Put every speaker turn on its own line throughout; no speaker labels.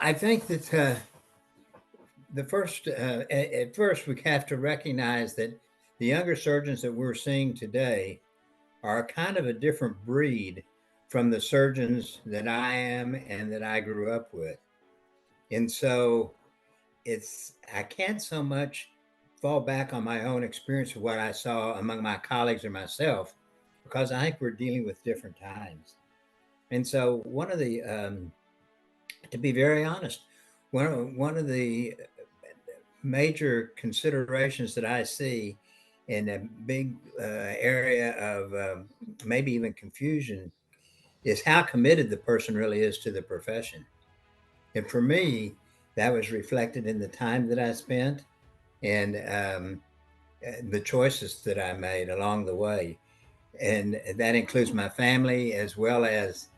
I think that at first, we have to recognize that the younger surgeons that we're seeing today are kind of a different breed from the surgeons that I am and that I grew up with. And so I can't so much fall back on my own experience of what I saw among my colleagues or myself, because I think we're dealing with different times. And so, to be very honest, one of the major considerations that I see in a big area of maybe even confusion is how committed the person really is to the profession. And for me, that was reflected in the time that I spent and the choices that I made along the way. And that includes my family as well as,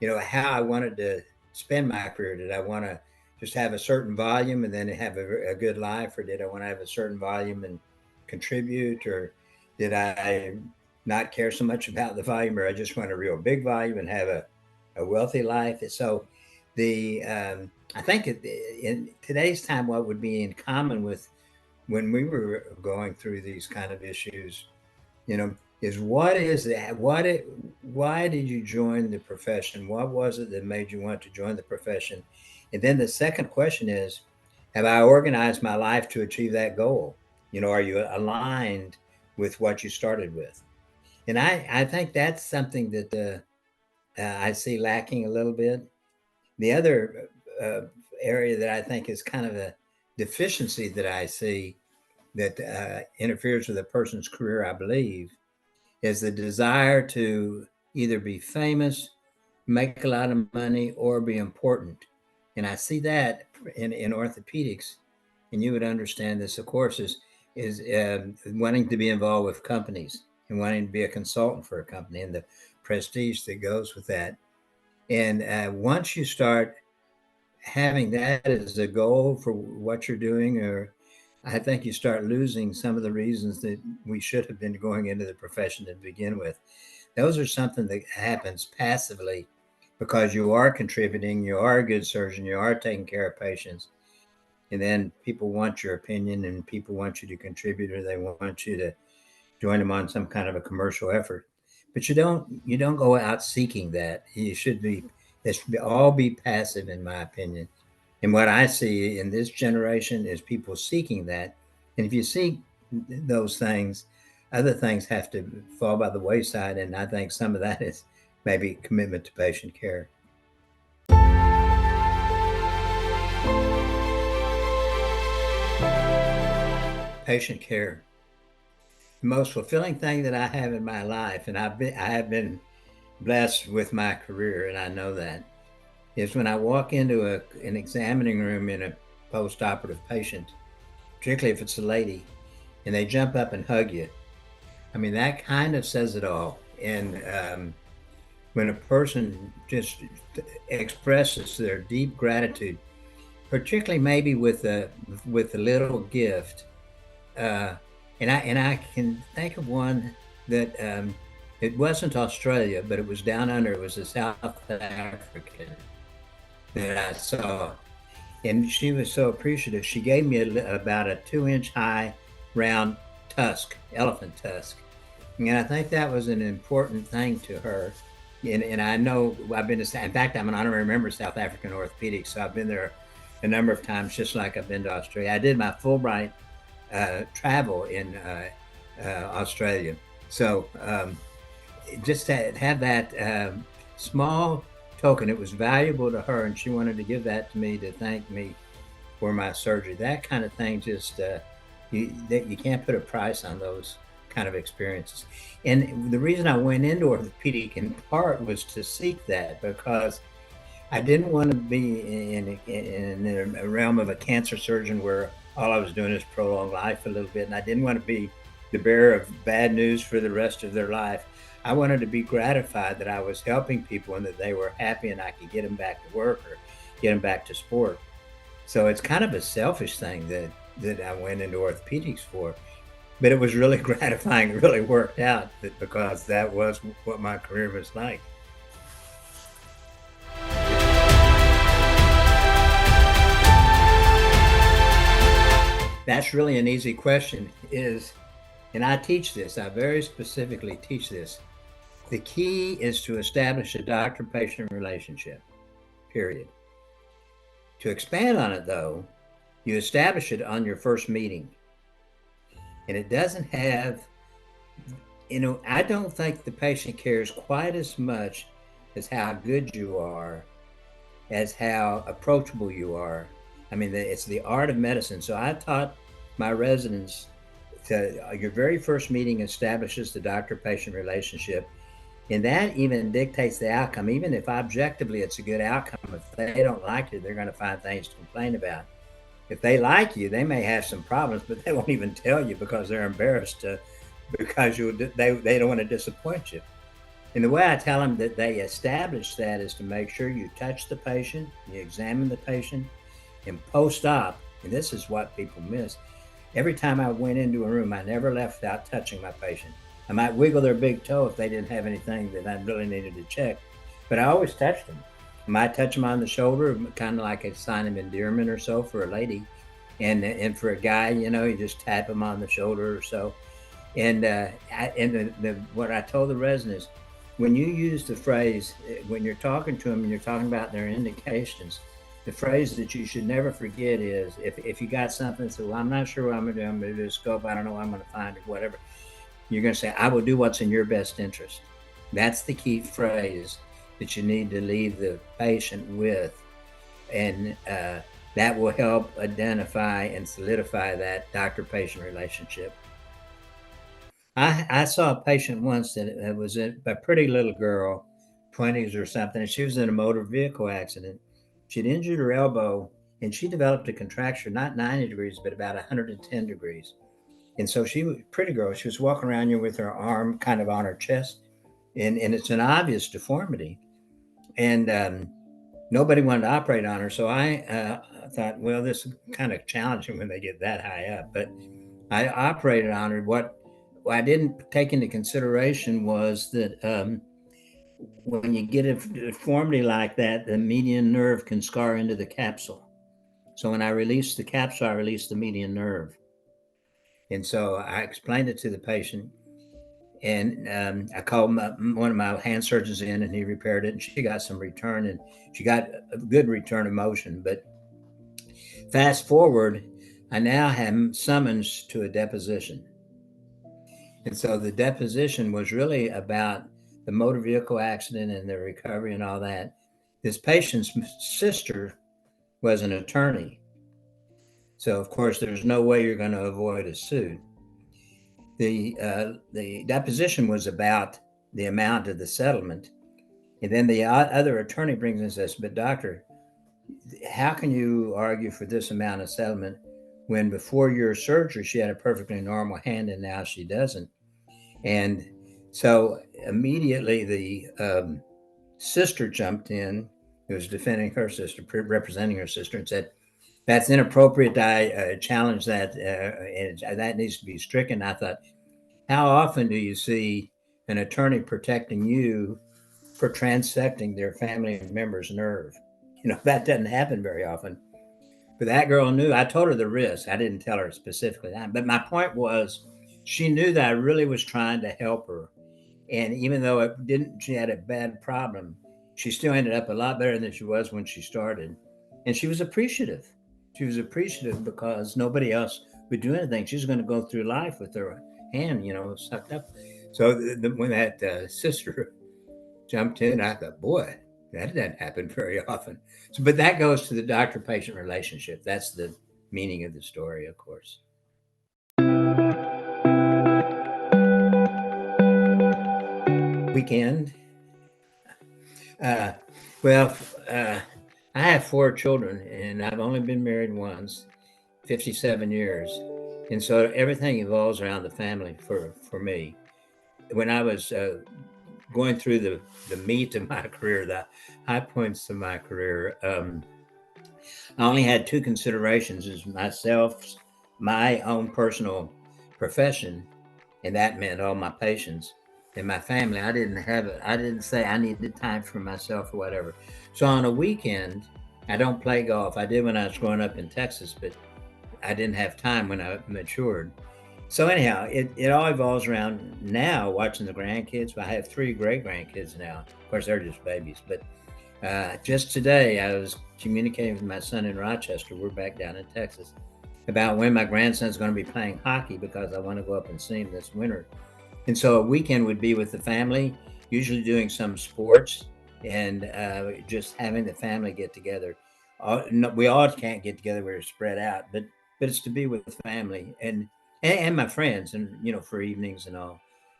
how I wanted to spend my career. Did I want to just have a certain volume and then have a good life, or did I want to have a certain volume and contribute, or did I not care so much about the volume, or I just want a real big volume and have a wealthy life? So I think in today's time, what would be in common with when we were going through these kind of issues, is what is that? Why did you join the profession? What was it that made you want to join the profession? And then the second question is, have I organized my life to achieve that goal? Are you aligned with what you started with? And I think that's something that I see lacking a little bit. The other area that I think is kind of a deficiency that I see that interferes with a person's career, I believe, is the desire to either be famous, make a lot of money, or be important. And I see that in orthopedics, and you would understand this, of course, is wanting to be involved with companies and wanting to be a consultant for a company and the prestige that goes with that. And once you start having that as a goal for what you're doing, or I think you start losing some of the reasons that we should have been going into the profession to begin with. Those are something that happens passively because you are contributing, you are a good surgeon, you are taking care of patients. And then people want your opinion and people want you to contribute, or they want you to join them on some kind of a commercial effort. But you don't go out seeking that. It should all be passive, in my opinion. And what I see in this generation is people seeking that. And if you seek those things, other things have to fall by the wayside. And I think some of that is maybe commitment to patient care. Patient care. The most fulfilling thing that I have in my life, and I have been blessed with my career, and I know that, is when I walk into an examining room in a post-operative patient, particularly if it's a lady, and they jump up and hug you. I mean, that kind of says it all. And when a person just expresses their deep gratitude, particularly maybe with a little gift, and I can think of one that it wasn't Australia, but it was down under. It was a South African that I saw, and she was so appreciative. She gave me about a 2-inch high round tusk, elephant tusk, and I think that was an important thing to her. And I know I've been to, in fact, I'm an honorary member of South African Orthopedics, so I've been there a number of times, just like I've been to Australia. I did my Fulbright travel in Australia, so just to have that small token, it was valuable to her, and she wanted to give that to me to thank me for my surgery. That kind of thing, just you can't put a price on those kind of experiences. And the reason I went into orthopedic in part was to seek that, because I didn't want to be in the realm of a cancer surgeon where all I was doing is prolong life a little bit, and I didn't want to be the bearer of bad news for the rest of their life. I wanted to be gratified that I was helping people and that they were happy and I could get them back to work or get them back to sport. So it's kind of a selfish thing that I went into orthopedics for, but it was really gratifying. It really worked out because that was what my career was like. That's really an easy question and I teach this, I very specifically teach this. The key is to establish a doctor-patient relationship, period. To expand on it though, you establish it on your first meeting. And it doesn't have, I don't think the patient cares quite as much as how good you are, as how approachable you are. I mean, it's the art of medicine. So I taught my residents your very first meeting establishes the doctor-patient relationship, and that even dictates the outcome. Even if objectively it's a good outcome, if they don't like you, they're going to find things to complain about. If they like you, they may have some problems, but they won't even tell you because they're embarrassed because they don't want to disappoint you. And the way I tell them that they establish that is to make sure you touch the patient, you examine the patient, and post-op, and this is what people miss. Every time I went into a room, I never left without touching my patient. I might wiggle their big toe if they didn't have anything that I really needed to check, but I always touched them. I might touch them on the shoulder, kind of like a sign of endearment or so for a lady. And for a guy, you just tap him on the shoulder or so. And what I told the residents, when you use the phrase, when you're talking to them and you're talking about their indications, the phrase that you should never forget is, if you got something, so well, I'm not sure what I'm going to do, I'm going to do a scope, I don't know what I'm going to find, or whatever, you're going to say, I will do what's in your best interest. That's the key phrase that you need to leave the patient with. And that will help identify and solidify that doctor-patient relationship. I saw a patient once that was a pretty little girl, 20s or something, and she was in a motor vehicle accident. She'd injured her elbow, and she developed a contracture, not 90 degrees, but about 110 degrees. And so she was a pretty girl. She was walking around here with her arm kind of on her chest, and it's an obvious deformity. And nobody wanted to operate on her. So I thought, well, this is kind of challenging when they get that high up. But I operated on her. What I didn't take into consideration was that when you get a deformity like that, the median nerve can scar into the capsule. So when I released the capsule, I released the median nerve. And so I explained it to the patient. And I called one of my hand surgeons in, and he repaired it, and she got some return, and she got a good return of motion. But fast forward, I now have summons to a deposition. And so the deposition was really about the motor vehicle accident and the recovery and all that. This patient's sister was an attorney. So, of course, there's no way you're going to avoid a suit. The deposition was about the amount of the settlement. And then the other attorney brings in and says, but doctor, how can you argue for this amount of settlement when before your surgery she had a perfectly normal hand and now she doesn't? And so immediately the sister jumped in, who was defending her sister, representing her sister, and said, that's inappropriate. I challenge that, and that needs to be stricken. I thought, how often do you see an attorney protecting you for transecting their family member's nerve? That doesn't happen very often. But that girl knew. I told her the risk. I didn't tell her specifically that. But my point was, she knew that I really was trying to help her. And even though she had a bad problem, she still ended up a lot better than she was when she started. And she was appreciative. She was appreciative because nobody else would do anything. She's going to go through life with her hand, sucked up. So when that sister jumped in, I thought, boy, that doesn't happen very often. So, but that goes to the doctor-patient relationship. That's the meaning of the story, of course. Weekend. Uh, well, I have 4 children, and I've only been married once, 57 years. And so everything evolves around the family for me. When I was going through the meat of my career, the high points of my career, I only had 2 considerations: is myself, my own personal profession, and that meant all my patients, and my family. I didn't have it. I didn't say I needed time for myself or whatever. So on a weekend, I don't play golf. I did when I was growing up in Texas, but I didn't have time when I matured. So anyhow, it all evolves around now watching the grandkids. I have three great grandkids now. Of course, they're just babies. But just today, I was communicating with my son in Rochester. We're back down in Texas about when my grandson's going to be playing hockey because I want to go up and see him this winter. And so a weekend would be with the family, usually doing some sports and just having the family get together. No, we all can't get together; we're spread out, but it's to be with family and my friends, and for evenings and all.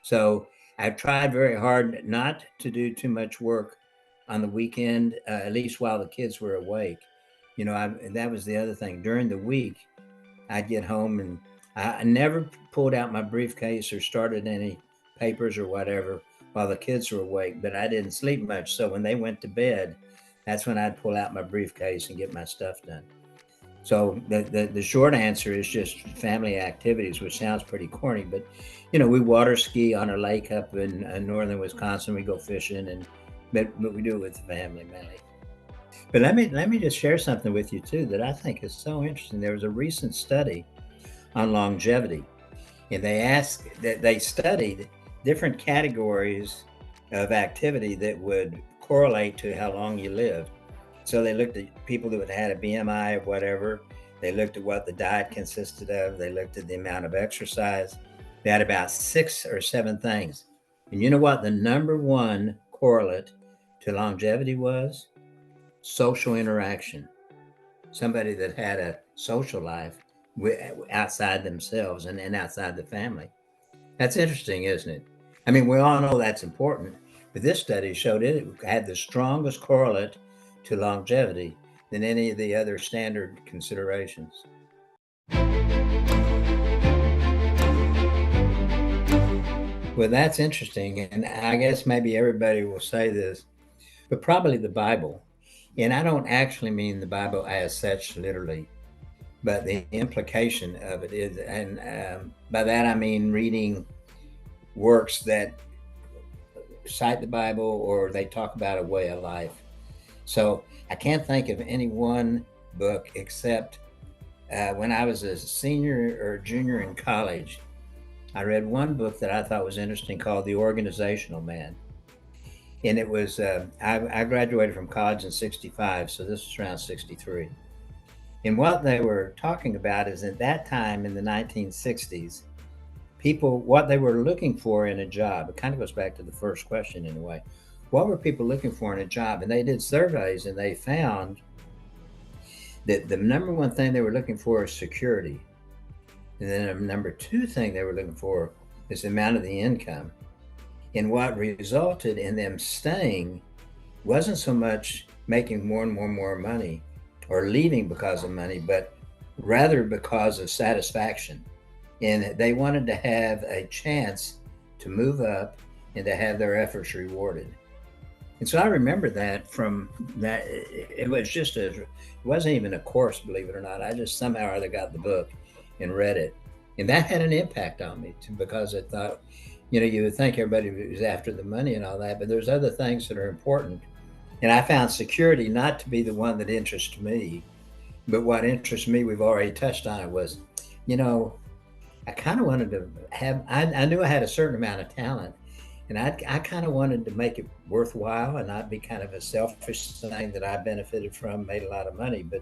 So I've tried very hard not to do too much work on the weekend, at least while the kids were awake. That was the other thing. During the week, I'd get home and I never pulled out my briefcase or started any papers or whatever while the kids were awake, but I didn't sleep much. So when they went to bed, that's when I'd pull out my briefcase and get my stuff done. So the short answer is just family activities, which sounds pretty corny, but we water ski on a lake up in northern Wisconsin. We go fishing, but we do it with the family mainly. But let me just share something with you too that I think is so interesting. There was a recent study on longevity, and they studied different categories of activity that would correlate to how long you lived. So they looked at people that had a BMI of whatever. They looked at what the diet consisted of. They looked at the amount of exercise. They had about 6 or 7 things. And you know what the number one correlate to longevity was? Social interaction. Somebody that had a social life outside themselves and outside the family. That's interesting, isn't it? I mean, we all know that's important, but this study showed it had the strongest correlate to longevity than any of the other standard considerations. Well, that's interesting. And I guess maybe everybody will say this, but probably the Bible. And I don't actually mean the Bible as such, literally, but the implication of it is, and by that I mean reading works that cite the Bible or they talk about a way of life. So I can't think of any one book except when I was a senior or junior in college. I read one book that I thought was interesting called The Organizational Man. And it was, I graduated from college in 65, so this was around 63. And what they were talking about is at that time in the 1960s, people, what they were looking for in a job, it kind of goes back to the first question in a way. What were people looking for in a job? And they did surveys and they found that the number one thing they were looking for is security. And then the number two thing they were looking for is the amount of the income. And what resulted in them staying wasn't so much making more and more money or leaving because of money, but rather because of satisfaction. And they wanted to have a chance to move up and to have their efforts rewarded. And so I remember that from that. It was just it wasn't even a course, believe it or not. I just somehow or other got the book and read it. And that had an impact on me too, because I thought, you would think everybody was after the money and all that, but there's other things that are important. And I found security not to be the one that interests me, but what interests me, we've already touched on it, was, I kind of wanted to have, I knew I had a certain amount of talent, and I kind of wanted to make it worthwhile and not be kind of a selfish thing that I benefited from, made a lot of money, but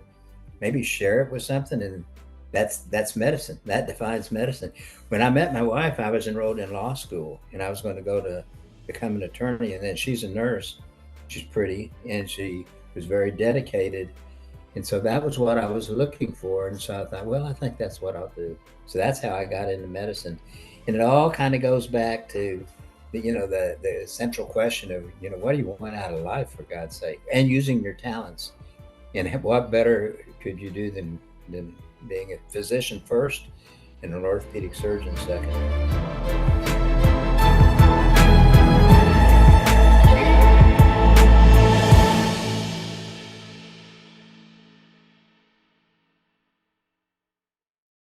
maybe share it with something. And that's medicine. That defines medicine. When I met my wife, I was enrolled in law school and I was going to go to become an attorney. And then she's a nurse. She's pretty and she was very dedicated. And so that was what I was looking for. And so I thought, well, I think that's what I'll do. So that's how I got into medicine. And it all kind of goes back to the central question of, what do you want out of life, for God's sake, and using your talents. And what better could you do than being a physician first and an orthopedic surgeon second?